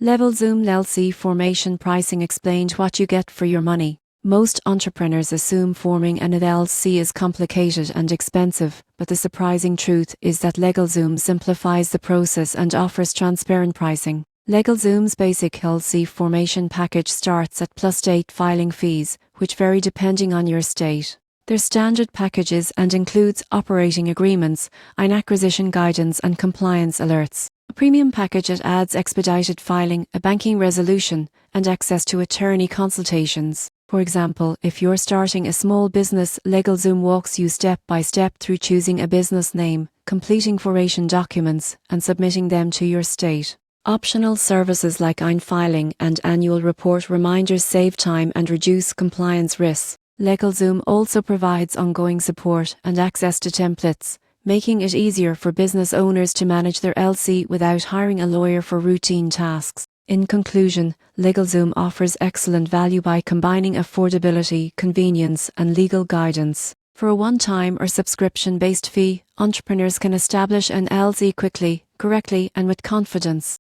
LegalZoom LLC formation pricing explained what you get for your money. Most entrepreneurs assume forming an LLC is complicated and expensive, but the surprising truth is that LegalZoom simplifies the process and offers transparent pricing. LegalZoom's basic LLC formation package starts at +state filing fees, which vary depending on your state. Their standard packages and includes operating agreements, an acquisition guidance and compliance alerts. A premium package that adds expedited filing, a banking resolution, and access to attorney consultations. For example, if you're starting a small business, LegalZoom walks you step by step through choosing a business name, completing formation documents, and submitting them to your state. Optional services like filing and annual report reminders save time and reduce compliance risks. LegalZoom also provides ongoing support and access to templates, making it easier for business owners to manage their LLC without hiring a lawyer for routine tasks. In conclusion, LegalZoom offers excellent value by combining affordability, convenience, and legal guidance. For a one-time or subscription-based fee, entrepreneurs can establish an LLC quickly, correctly, and with confidence.